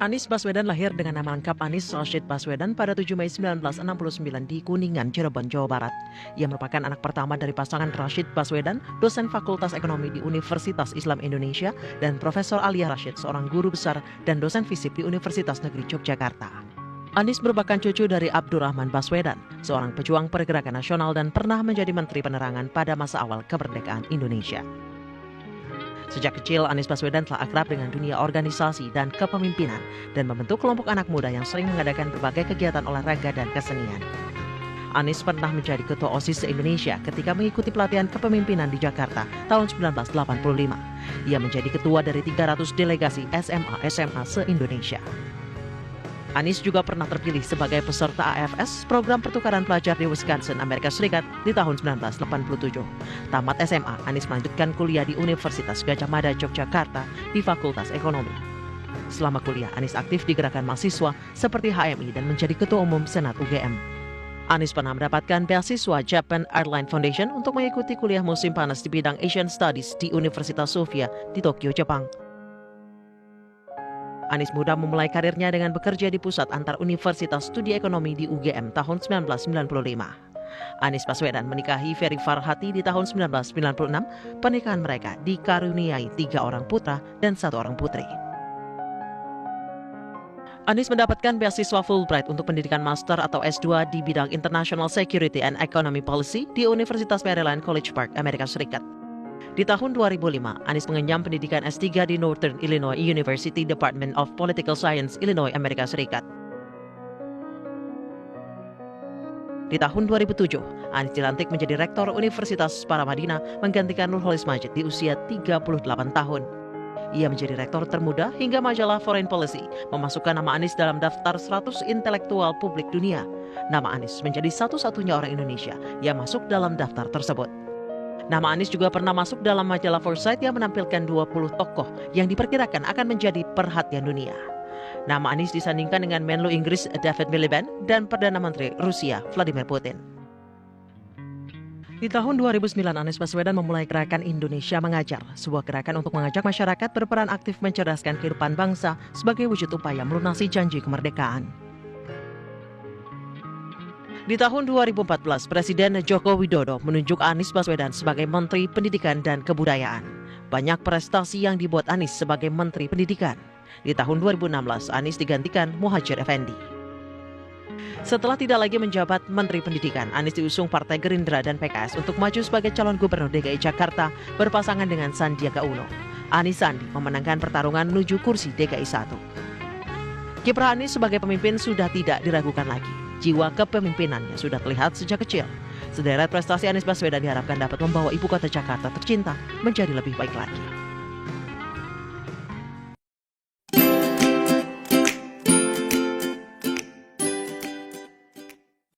Anies Baswedan lahir dengan nama lengkap Anies Rashid Baswedan pada 7 Mei 1969 di Kuningan, Cirebon, Jawa Barat. Ia merupakan anak pertama dari pasangan Rashid Baswedan, dosen Fakultas Ekonomi di Universitas Islam Indonesia, dan Profesor Alia Rashid, seorang guru besar dan dosen fisip di Universitas Negeri Yogyakarta. Anies merupakan cucu dari Abdurrahman Baswedan, seorang pejuang pergerakan nasional dan pernah menjadi Menteri Penerangan pada masa awal kemerdekaan Indonesia. Sejak kecil, Anies Baswedan telah akrab dengan dunia organisasi dan kepemimpinan dan membentuk kelompok anak muda yang sering mengadakan berbagai kegiatan olahraga dan kesenian. Anies pernah menjadi ketua OSIS se-Indonesia ketika mengikuti pelatihan kepemimpinan di Jakarta tahun 1985. Ia menjadi ketua dari 300 delegasi SMA se-Indonesia. Anies juga pernah terpilih sebagai peserta AFS, program pertukaran pelajar di Wisconsin, Amerika Serikat di tahun 1987. Tamat SMA, Anies melanjutkan kuliah di Universitas Gadjah Mada, Yogyakarta di Fakultas Ekonomi. Selama kuliah, Anies aktif di gerakan mahasiswa seperti HMI dan menjadi ketua umum Senat UGM. Anies pernah mendapatkan beasiswa Japan Airline Foundation untuk mengikuti kuliah musim panas di bidang Asian Studies di Universitas Sofia di Tokyo, Jepang. Anies muda memulai karirnya dengan bekerja di Pusat Antar Universitas Studi Ekonomi di UGM tahun 1995. Anies Baswedan menikahi Ferry Farhati di tahun 1996. Pernikahan mereka dikaruniai 3 orang putra dan 1 orang putri. Anies mendapatkan beasiswa Fulbright untuk pendidikan master atau S2 di bidang International Security and Economy Policy di Universitas Maryland College Park, Amerika Serikat. Di tahun 2005, Anies mengenyam pendidikan S3 di Northern Illinois University Department of Political Science, Illinois, Amerika Serikat. Di tahun 2007, Anies dilantik menjadi Rektor Universitas Paramadina menggantikan Nurholis Majid di usia 38 tahun. Ia menjadi rektor termuda hingga majalah Foreign Policy memasukkan nama Anies dalam daftar 100 intelektual publik dunia. Nama Anies menjadi satu-satunya orang Indonesia yang masuk dalam daftar tersebut. Nama Anies juga pernah masuk dalam majalah Foresight yang menampilkan 20 tokoh yang diperkirakan akan menjadi perhatian dunia. Nama Anies disandingkan dengan Menlu Inggris David Miliband dan Perdana Menteri Rusia Vladimir Putin. Di tahun 2009, Anies Baswedan memulai gerakan Indonesia Mengajar, sebuah gerakan untuk mengajak masyarakat berperan aktif mencerdaskan kehidupan bangsa sebagai wujud upaya melunasi janji kemerdekaan. Di tahun 2014, Presiden Joko Widodo menunjuk Anies Baswedan sebagai Menteri Pendidikan dan Kebudayaan. Banyak prestasi yang dibuat Anies sebagai Menteri Pendidikan. Di tahun 2016, Anies digantikan Muhadjir Effendi. Setelah tidak lagi menjabat Menteri Pendidikan, Anies diusung Partai Gerindra dan PKS untuk maju sebagai calon Gubernur DKI Jakarta berpasangan dengan Sandiaga Uno. Anies Sandi memenangkan pertarungan menuju kursi DKI 1. Kiprah Anies sebagai pemimpin sudah tidak diragukan lagi. Jiwa kepemimpinannya sudah terlihat sejak kecil. Sederet prestasi Anies Baswedan diharapkan dapat membawa ibu kota Jakarta tercinta menjadi lebih baik lagi.